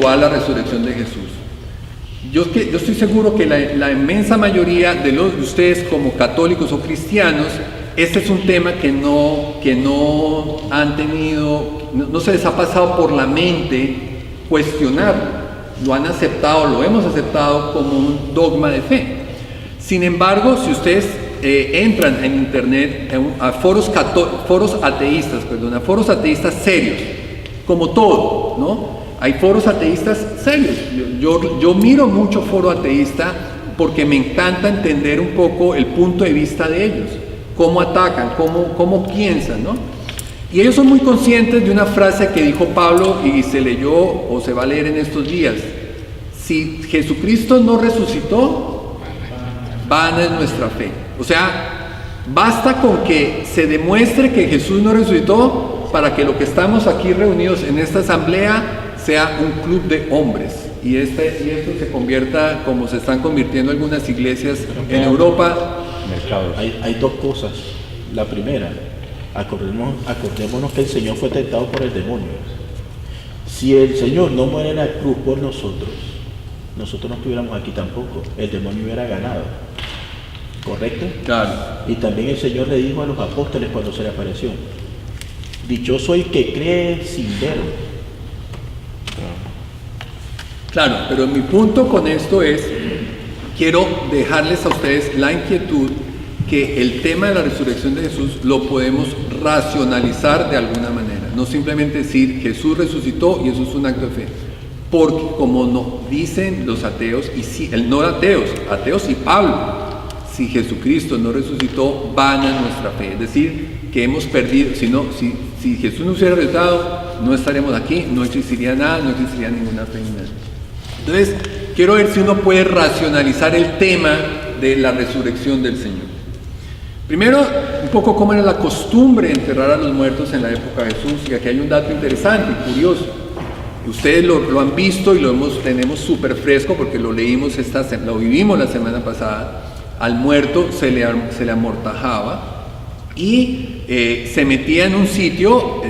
evaluar la resurrección de Jesús. Yo estoy seguro que la inmensa mayoría de ustedes como católicos o cristianos, este es un tema que no han tenido, no se les ha pasado por la mente cuestionarlo. Lo han aceptado, lo hemos aceptado como un dogma de fe. Sin embargo, si ustedes entran en internet a foros ateístas serios, como todo, ¿no? Hay foros ateístas serios. Yo miro mucho foro ateísta porque me encanta entender un poco el punto de vista de ellos, cómo atacan, cómo piensan, ¿no? Y ellos son muy conscientes de una frase que dijo Pablo y se leyó o se va a leer en estos días. Si Jesucristo no resucitó, vana es nuestra fe. O sea, basta con que se demuestre que Jesús no resucitó para que lo que estamos aquí reunidos en esta asamblea sea un club de hombres. Y esto se convierta, como se están convirtiendo algunas iglesias en Europa. Hay dos cosas. La primera, acordémonos que el Señor fue tentado por el demonio. Si el Señor no muere en la cruz por nosotros no estuviéramos aquí tampoco, el demonio hubiera ganado, ¿correcto? Claro. Y también el Señor le dijo a los apóstoles cuando se le apareció: dichoso el que cree sin ver. Claro, pero mi punto con esto es, quiero dejarles a ustedes la inquietud que el tema de la resurrección de Jesús lo podemos racionalizar de alguna manera, no simplemente decir Jesús resucitó y eso es un acto de fe, porque como nos dicen los ateos, no ateos y Pablo, si Jesucristo no resucitó, vana nuestra fe, es decir, que hemos perdido, si Jesús no hubiera resucitado, no estaríamos aquí, no existiría nada, no existiría ninguna fe. Entonces, quiero ver si uno puede racionalizar el tema de la resurrección del Señor. Primero, un poco cómo era la costumbre de enterrar a los muertos en la época de Jesús, y aquí hay un dato interesante y curioso. Ustedes lo han visto y tenemos súper fresco porque lo vivimos la semana pasada. Al muerto se le amortajaba y se metía en un sitio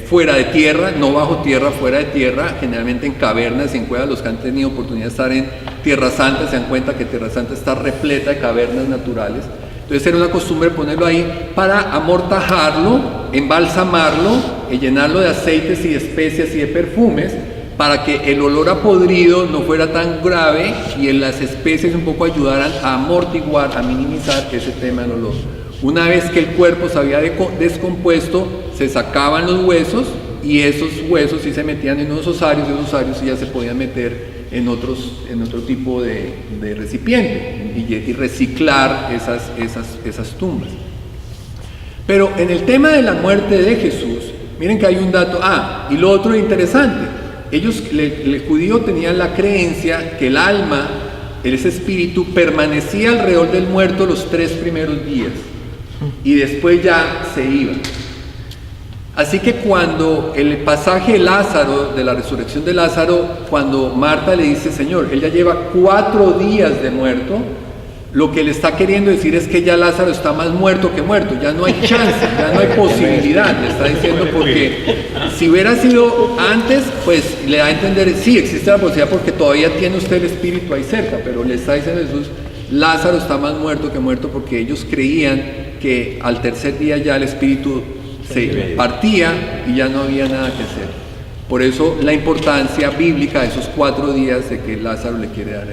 fuera de tierra, no bajo tierra, fuera de tierra, generalmente en cavernas y en cuevas. Los que han tenido oportunidad de estar en Tierra Santa se dan cuenta que Tierra Santa está repleta de cavernas naturales. Entonces era una costumbre ponerlo ahí para amortajarlo, embalsamarlo, llenarlo de aceites y de especias y de perfumes, para que el olor a podrido no fuera tan grave y las especies un poco ayudaran a amortiguar, a minimizar ese tema del olor. Una vez que el cuerpo se había descompuesto, se sacaban los huesos y esos huesos sí se metían en unos osarios, y esos osarios sí ya se podían meter en otro tipo de recipiente y reciclar esas tumbas. Pero en el tema de la muerte de Jesús, miren que hay un dato, y lo otro interesante, el judío tenía la creencia que el alma, ese espíritu, permanecía alrededor del muerto los 3 primeros días y después ya se iba. Así que cuando el pasaje de Lázaro, de la resurrección de Lázaro, cuando Marta le dice: Señor, él ya lleva 4 días de muerto, lo que le está queriendo decir es que ya Lázaro está más muerto que muerto, ya no hay chance, ya no hay posibilidad, le está diciendo, porque si hubiera sido antes, pues le da a entender, sí, existe la posibilidad porque todavía tiene usted el espíritu ahí cerca, pero le está diciendo Jesús, Lázaro está más muerto que muerto, porque ellos creían que al tercer día ya el espíritu se partía y ya no había nada que hacer. Por eso la importancia bíblica de esos 4 días de que Lázaro le quiere dar.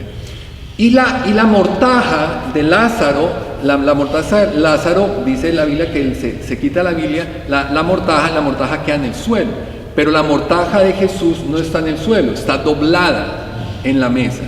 Y la mortaja de Lázaro, la mortaja de Lázaro, dice la Biblia que se quita la Biblia, la mortaja queda en el suelo. Pero la mortaja de Jesús no está en el suelo, está doblada en la mesa.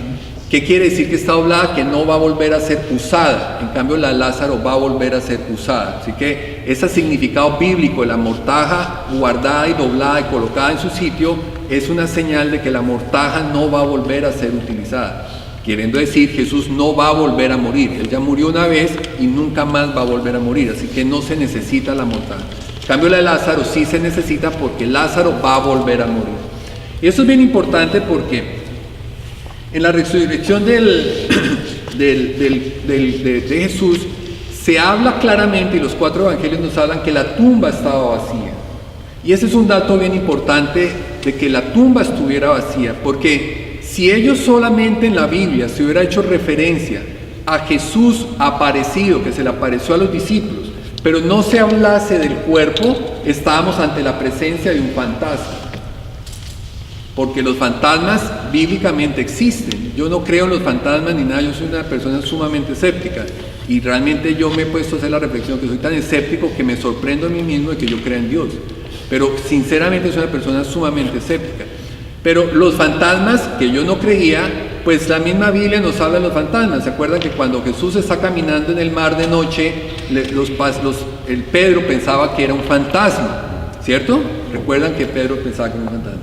¿Qué quiere decir que está doblada? Que no va a volver a ser usada. En cambio, la de Lázaro va a volver a ser usada. Así que ese significado bíblico de la mortaja guardada y doblada y colocada en su sitio es una señal de que la mortaja no va a volver a ser utilizada. Queriendo decir, Jesús no va a volver a morir. Él ya murió una vez y nunca más va a volver a morir. Así que no se necesita la mortaja. En cambio, la de Lázaro sí se necesita porque Lázaro va a volver a morir. Y eso es bien importante porque en la resurrección de Jesús se habla claramente, y los 4 evangelios nos hablan que la tumba estaba vacía. Y ese es un dato bien importante de que la tumba estuviera vacía, porque si ellos solamente en la Biblia se hubiera hecho referencia a Jesús aparecido, que se le apareció a los discípulos, pero no se hablase del cuerpo, estábamos ante la presencia de un fantasma. Porque los fantasmas bíblicamente existen. Yo no creo en los fantasmas ni nada, yo soy una persona sumamente escéptica. Y realmente yo me he puesto a hacer la reflexión que soy tan escéptico que me sorprendo a mí mismo de que yo crea en Dios. Pero sinceramente soy una persona sumamente escéptica. Pero los fantasmas que yo no creía, pues la misma Biblia nos habla de los fantasmas. ¿Se acuerdan que cuando Jesús está caminando en el mar de noche, el Pedro pensaba que era un fantasma, ¿cierto? ¿Recuerdan que Pedro pensaba que era un fantasma?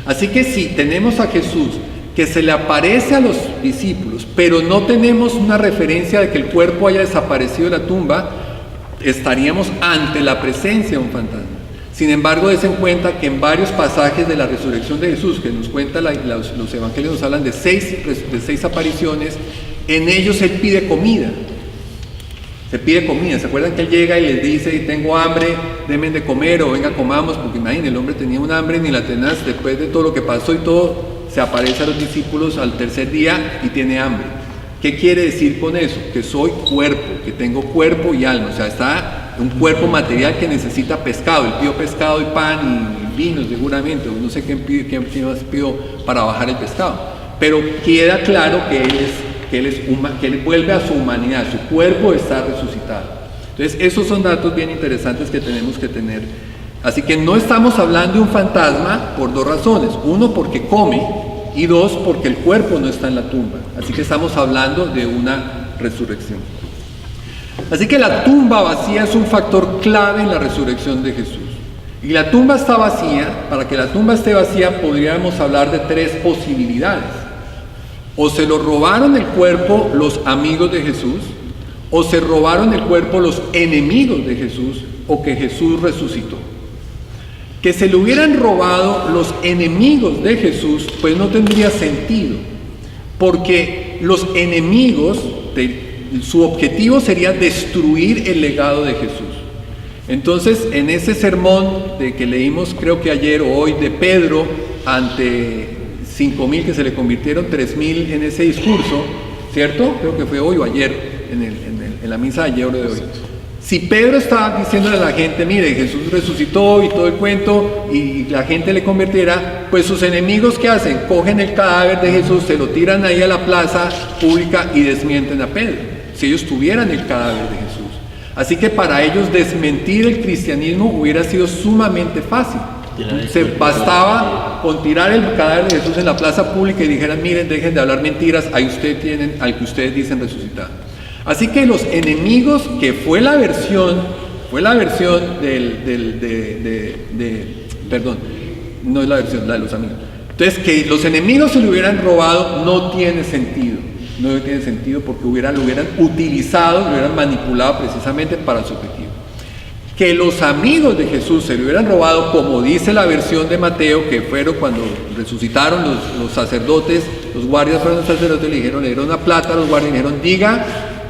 Así que si tenemos a Jesús que se le aparece a los discípulos, pero no tenemos una referencia de que el cuerpo haya desaparecido de la tumba, estaríamos ante la presencia de un fantasma. Sin embargo, des en cuenta que en varios pasajes de la resurrección de Jesús, que nos cuenta los evangelios, nos hablan de seis apariciones, en ellos Él pide comida. Se pide comida. ¿Se acuerdan que Él llega y les dice, tengo hambre, denme de comer, o venga, comamos? Porque imagínense, el hombre tenía un hambre ni la tenaz, después de todo lo que pasó y todo, se aparece a los discípulos al tercer día y tiene hambre. ¿Qué quiere decir con eso? Que soy cuerpo, que tengo cuerpo y alma. O sea, está un cuerpo material que necesita pescado. Él pidió pescado y pan y vino seguramente, o no sé qué más pidió para bajar el pescado. Pero queda claro que Él vuelve a su humanidad, su cuerpo está resucitado. Entonces, esos son datos bien interesantes que tenemos que tener. Así que no estamos hablando de un fantasma por dos razones. Uno, porque come, y dos, porque el cuerpo no está en la tumba. Así que estamos hablando de una resurrección. Así que la tumba vacía es un factor clave en la resurrección de Jesús. Y la tumba está vacía. Para que la tumba esté vacía podríamos hablar de tres posibilidades. O se lo robaron el cuerpo los amigos de Jesús, o se robaron el cuerpo los enemigos de Jesús, o que Jesús resucitó. Que se lo hubieran robado los enemigos de Jesús, pues no tendría sentido, porque los enemigos, su objetivo sería destruir el legado de Jesús. Entonces, en ese sermón que leímos, creo que ayer o hoy, de Pedro, ante 5,000 que se le convirtieron, 3,000 en ese discurso, ¿cierto? Creo que fue hoy o ayer, en la misa de ayer o de hoy. Si Pedro estaba diciéndole a la gente, mire, Jesús resucitó y todo el cuento, y la gente le convirtiera, pues sus enemigos, ¿qué hacen? Cogen el cadáver de Jesús, se lo tiran ahí a la plaza pública y desmienten a Pedro, si ellos tuvieran el cadáver de Jesús. Así que para ellos desmentir el cristianismo hubiera sido sumamente fácil. Se bastaba con tirar el cadáver de Jesús en la plaza pública y dijeran, miren, dejen de hablar mentiras, ahí ustedes tienen al que ustedes dicen resucitado. Así que los enemigos, que fue la versión perdón, no es la versión, la de los amigos. Entonces, que los enemigos se lo hubieran robado no tiene sentido porque lo hubieran utilizado, lo hubieran manipulado precisamente para su objetivo. Que los amigos de Jesús se lo hubieran robado, como dice la versión de Mateo, que fueron cuando resucitaron los sacerdotes, los guardias fueron los sacerdotes, le dieron una plata a los guardias y le dijeron, diga,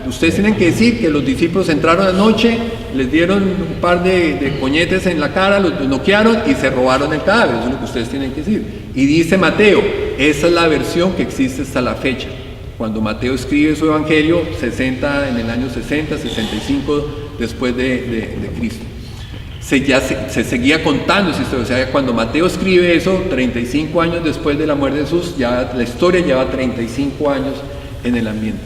ustedes tienen que decir que los discípulos entraron anoche, les dieron un par de coñetes en la cara, los noquearon y se robaron el cadáver. Eso es lo que ustedes tienen que decir. Y dice Mateo, esa es la versión que existe hasta la fecha. Cuando Mateo escribe su evangelio, en el año 60, 65 después de Cristo. Se seguía contando esa historia. O sea, cuando Mateo escribe eso, 35 años después de la muerte de Jesús, ya la historia lleva 35 años en el ambiente.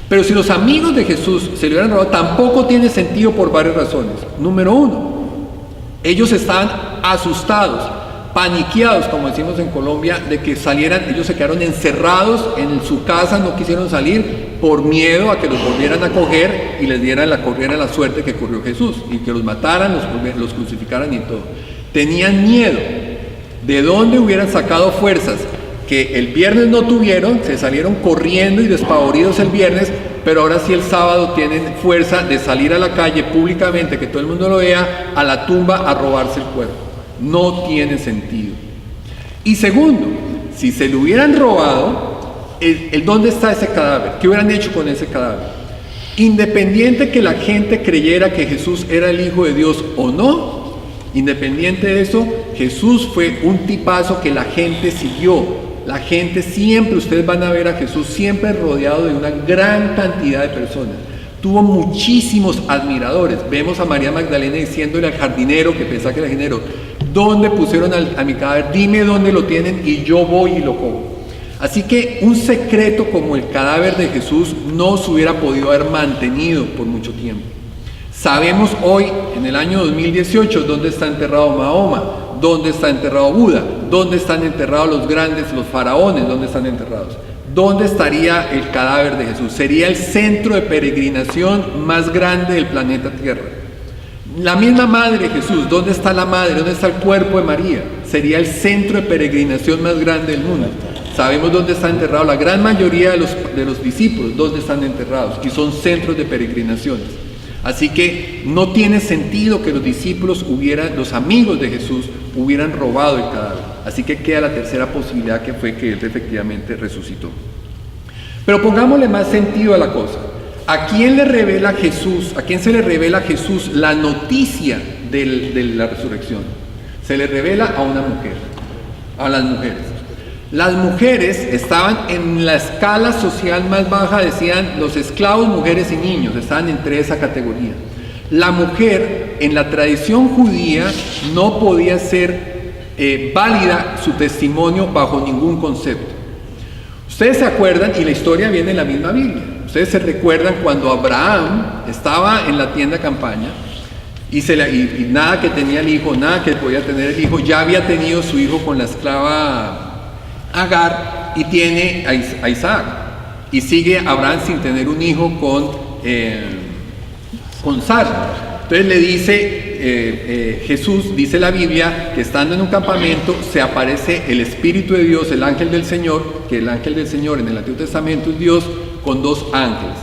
Pero si los amigos de Jesús se lo hubieran robado, tampoco tiene sentido por varias razones. Número uno, ellos estaban asustados, paniqueados, como decimos en Colombia, de que salieran. Ellos se quedaron encerrados en su casa, no quisieron salir por miedo a que los volvieran a coger y les corriera la suerte que corrió Jesús, y que los mataran, los crucificaran y todo. Tenían miedo. ¿De dónde hubieran sacado fuerzas? Que el viernes no tuvieron, se salieron corriendo y despavoridos el viernes, pero ahora sí el sábado tienen fuerza de salir a la calle públicamente, que todo el mundo lo vea, a la tumba a robarse el cuerpo. No tiene sentido. Y segundo, si se lo hubieran robado, ¿dónde está ese cadáver? ¿Qué hubieran hecho con ese cadáver? Independiente que la gente creyera que Jesús era el Hijo de Dios o no, independiente de eso, Jesús fue un tipazo que la gente siguió. La gente siempre, ustedes van a ver a Jesús siempre rodeado de una gran cantidad de personas. Tuvo muchísimos admiradores. Vemos a María Magdalena diciéndole al jardinero, que pensaba que era jardinero, ¿dónde pusieron a mi cadáver? Dime dónde lo tienen y yo voy y lo cojo. Así que un secreto como el cadáver de Jesús no se hubiera podido haber mantenido por mucho tiempo. Sabemos hoy, en el año 2018, dónde está enterrado Mahoma, dónde está enterrado Buda, dónde están enterrados los grandes, los faraones, dónde están enterrados. ¿Dónde estaría el cadáver de Jesús? Sería el centro de peregrinación más grande del planeta Tierra. La misma madre de Jesús, ¿dónde está la madre? ¿Dónde está el cuerpo de María? Sería el centro de peregrinación más grande del mundo. Sabemos dónde está enterrado la gran mayoría de los discípulos, dónde están enterrados, y son centros de peregrinaciones. Así que no tiene sentido que los discípulos los amigos de Jesús, hubieran robado el cadáver. Así que queda la tercera posibilidad, que fue que él efectivamente resucitó. Pero pongámosle más sentido a la cosa. ¿A quién le revela Jesús? ¿A quién se le revela a Jesús la noticia de la resurrección? Se le revela a una mujer, a las mujeres. Las mujeres estaban en la escala social más baja, decían los esclavos, mujeres y niños, estaban entre esa categoría. La mujer, en la tradición judía, no podía ser válida su testimonio bajo ningún concepto. Ustedes se acuerdan, y la historia viene en la misma Biblia, ustedes se recuerdan cuando Abraham estaba en la tienda de campaña y nada que tenía el hijo, nada que podía tener el hijo, ya había tenido su hijo con la esclava Agar y tiene a Isaac, y sigue Abraham sin tener un hijo con Sara. Entonces le dice Jesús, dice la Biblia, que estando en un campamento se aparece el Espíritu de Dios, el ángel del Señor, que el ángel del Señor en el Antiguo Testamento es Dios, con dos ángeles,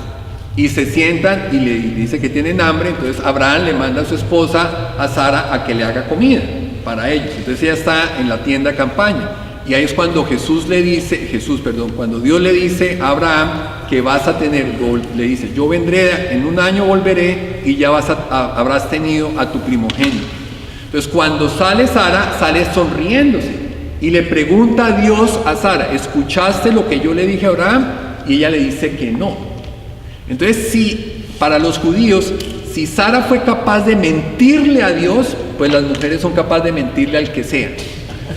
y se sientan y le dice que tienen hambre. Entonces Abraham le manda a su esposa, a Sara, a que le haga comida para ellos. Entonces ella está en la tienda de campaña. Y ahí es cuando cuando Dios le dice a Abraham que vas a tener, le dice, yo vendré, en un año volveré y ya habrás tenido a tu primogénito. Entonces cuando sale Sara, sale sonriéndose y le pregunta a Dios a Sara, ¿escuchaste lo que yo le dije a Abraham? Y ella le dice que no. Entonces para los judíos, si Sara fue capaz de mentirle a Dios, pues las mujeres son capaces de mentirle al que sea.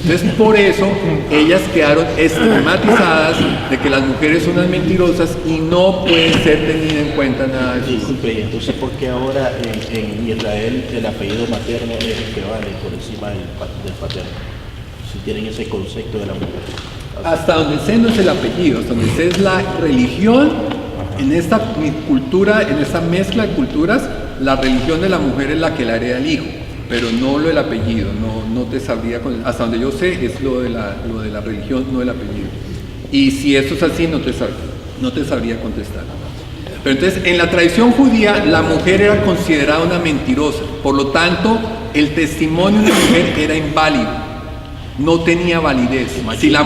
Entonces por eso ellas quedaron estigmatizadas de que las mujeres son unas mentirosas y no pueden ser tenidas en cuenta nada de eso. Disculpe, entonces ¿por qué ahora en Israel el apellido materno es el que vale por encima del paterno? Si tienen ese concepto de la mujer. Hasta donde sé no es el apellido, hasta donde sé es la religión. En esta cultura, en esta mezcla de culturas, la religión de la mujer es la que la hereda el hijo, pero no lo del apellido. No te sabría, hasta donde yo sé es lo de la religión, no el apellido. Y si esto es así, no te sabría contestar. Pero entonces, en la tradición judía, la mujer era considerada una mentirosa. Por lo tanto, el testimonio de una mujer era inválido, no tenía validez. Si una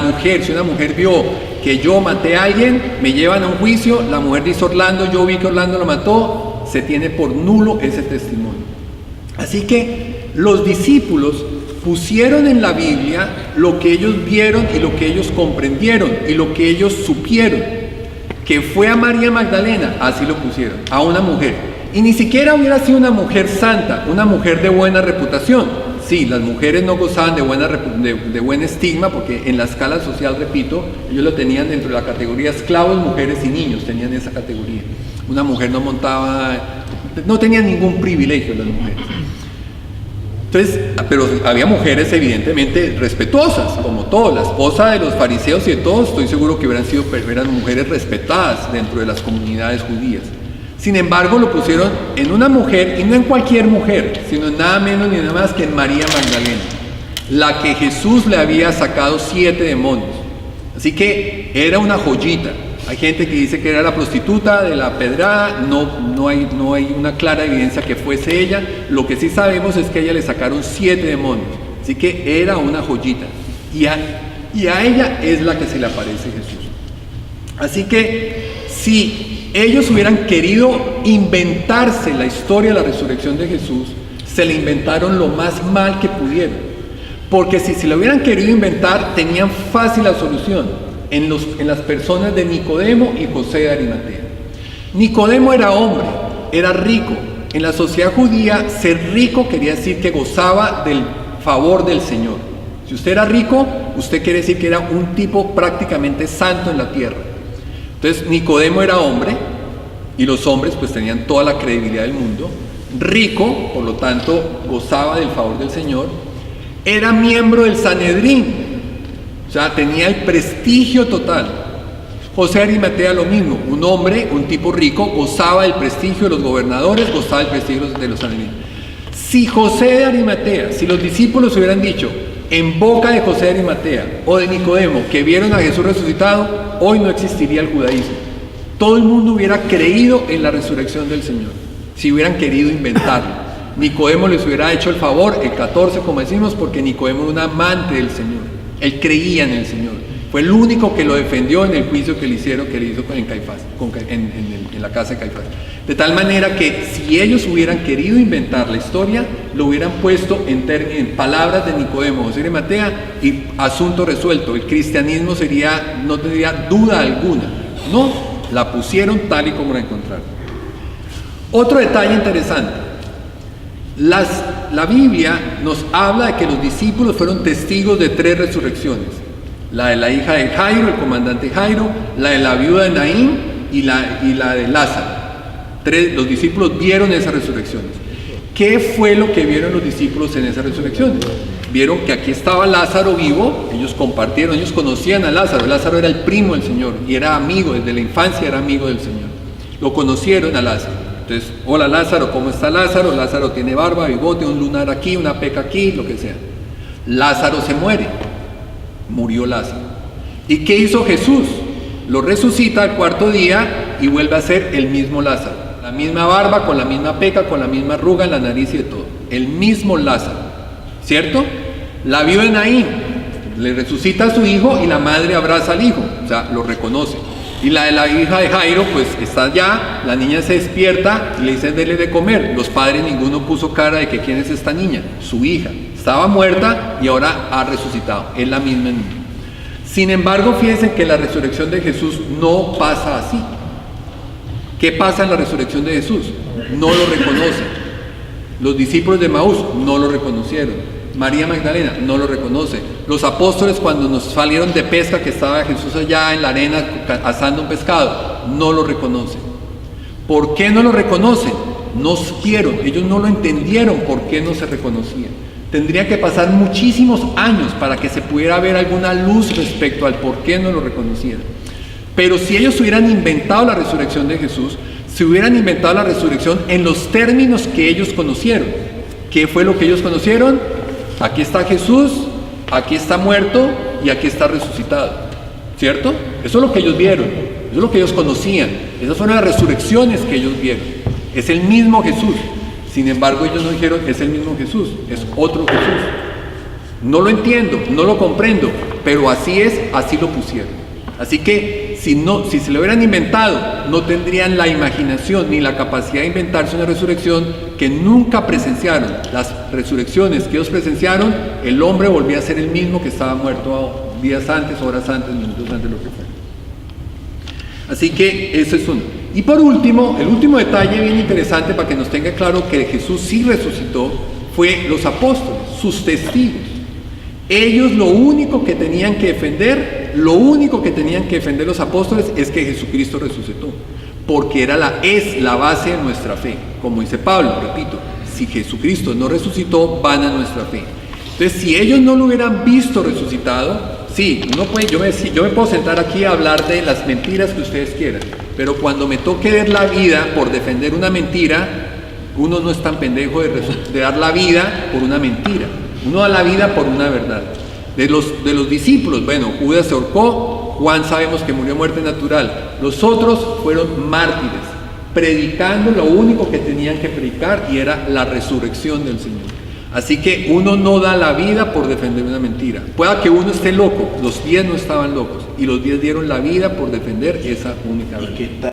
mujer vio que yo maté a alguien, me llevan a un juicio, la mujer dice Orlando, yo vi que Orlando lo mató, se tiene por nulo ese testimonio. Así que los discípulos pusieron en la Biblia lo que ellos vieron y lo que ellos comprendieron y lo que ellos supieron. Que fue a María Magdalena, así lo pusieron, a una mujer. Y ni siquiera hubiera sido una mujer santa, una mujer de buena reputación. Sí, las mujeres no gozaban de buen estigma, porque en la escala social, repito, ellos lo tenían dentro de la categoría esclavos, mujeres y niños, tenían esa categoría. Una mujer no tenía ningún privilegio las mujeres. Entonces, pero había mujeres evidentemente respetuosas, como todo. La esposa de los fariseos y de todos, estoy seguro que eran mujeres respetadas dentro de las comunidades judías. Sin embargo, lo pusieron en una mujer, y no en cualquier mujer, sino en nada menos ni nada más que en María Magdalena, la que Jesús le había sacado 7 demonios. Así que era una joyita. Hay gente que dice que era la prostituta de la pedrada, no hay una clara evidencia que fuese ella. Lo que sí sabemos es que a ella le sacaron 7 demonios, así que era una joyita. Y a ella es la que se le aparece Jesús. Así que si ellos hubieran querido inventarse la historia de la resurrección de Jesús, se le inventaron lo más mal que pudieron. Porque si se lo hubieran querido inventar, tenían fácil la solución en las personas de Nicodemo y José de Arimatea. Nicodemo era hombre, era rico. En la sociedad judía, ser rico quería decir que gozaba del favor del Señor. Si usted era rico, usted quiere decir que era un tipo prácticamente santo en la tierra. Entonces, Nicodemo era hombre, y los hombres pues tenían toda la credibilidad del mundo. Rico, por lo tanto, gozaba del favor del Señor. Era miembro del Sanedrín, o sea, tenía el prestigio total. José de Arimatea lo mismo, un hombre, un tipo rico, gozaba del prestigio de los gobernadores, gozaba del prestigio de los Sanedrín. Si José de Arimatea, si los discípulos hubieran dicho en boca de José de Arimatea o de Nicodemo que vieron a Jesús resucitado, hoy no existiría el judaísmo. Todo el mundo hubiera creído en la resurrección del Señor, si hubieran querido inventarlo. Nicodemo les hubiera hecho el favor, el 14 como decimos, porque Nicodemo era un amante del Señor, él creía en el Señor, fue el único que lo defendió en el juicio que le hizo en Caifás, en la casa de Caifás. De tal manera que si ellos hubieran querido inventar la historia, lo hubieran puesto en palabras de Nicodemo, José de Arimatea, y asunto resuelto. El cristianismo no tendría duda alguna. No, la pusieron tal y como la encontraron. Otro detalle interesante. La Biblia nos habla de que los discípulos fueron testigos de 3 resurrecciones. La de la hija de Jairo, el comandante Jairo, la de la viuda de Naín y la de Lázaro. Los discípulos vieron esas resurrecciones. ¿Qué fue lo que vieron los discípulos en esas resurrecciones? Vieron que aquí estaba Lázaro vivo, ellos compartieron, ellos conocían a Lázaro. Lázaro era el primo del Señor y era amigo, desde la infancia era amigo del Señor. Lo conocieron a Lázaro. Entonces, hola Lázaro, ¿cómo está Lázaro? Lázaro tiene barba, bigote, un lunar aquí, una peca aquí, lo que sea. Lázaro se muere. Murió Lázaro. ¿Y qué hizo Jesús? Lo resucita al 4º día y vuelve a ser el mismo Lázaro. La misma barba, con la misma peca, con la misma arruga en la nariz y de todo. El mismo Lázaro. ¿Cierto? La viuda de Naín le resucita a su hijo y la madre abraza al hijo. O sea, lo reconoce. Y la de la hija de Jairo, pues está allá, la niña se despierta y le dicen dele de comer. Los padres ninguno puso cara de que quién es esta niña, su hija. Estaba muerta y ahora ha resucitado, es la misma niña. Sin embargo, fíjense que la resurrección de Jesús no pasa así. ¿Qué pasa en la resurrección de Jesús? No lo reconocen. Los discípulos de Maús no lo reconocieron. María Magdalena no lo reconoce. Los apóstoles cuando nos salieron de pesca, que estaba Jesús allá en la arena asando un pescado, no lo reconocen. ¿Por qué no lo reconocen? No supieron, ellos no lo entendieron por qué no se reconocían. Tendría que pasar muchísimos años para que se pudiera ver alguna luz respecto al por qué no lo reconocían. Pero si ellos hubieran inventado la resurrección de Jesús, se hubieran inventado la resurrección en los términos que ellos conocieron. ¿Qué fue lo que ellos conocieron? Aquí está Jesús, aquí está muerto y aquí está resucitado. ¿Cierto? Eso es lo que ellos vieron, eso es lo que ellos conocían. Esas fueron las resurrecciones que ellos vieron. Es el mismo Jesús. Sin embargo, ellos no dijeron, es el mismo Jesús, es otro Jesús. No lo entiendo, no lo comprendo, pero así es, así lo pusieron. Así que si se lo hubieran inventado, no tendrían la imaginación ni la capacidad de inventarse una resurrección que nunca presenciaron. Las resurrecciones que ellos presenciaron, el hombre volvía a ser el mismo que estaba muerto días antes, horas antes, minutos antes, lo que fuera. Así que eso es uno. Y por último, el último detalle bien interesante para que nos tenga claro que Jesús sí resucitó, fue los apóstoles, sus testigos. Ellos lo único que tenían que defender los apóstoles es que Jesucristo resucitó, porque es la base de nuestra fe. Como dice Pablo, repito, si Jesucristo no resucitó, vana nuestra fe. Entonces, si ellos no lo hubieran visto resucitado, sí, yo me puedo sentar aquí a hablar de las mentiras que ustedes quieran, pero cuando me toque dar la vida por defender una mentira, uno no es tan pendejo de dar la vida por una mentira. Uno da la vida por una verdad. De los discípulos, bueno, Judas se ahorcó, Juan sabemos que murió muerte natural. Los otros fueron mártires, predicando lo único que tenían que predicar, y era la resurrección del Señor. Así que uno no da la vida por defender una mentira. Pueda que uno esté loco, los 10 no estaban locos, y los 10 dieron la vida por defender esa única verdad.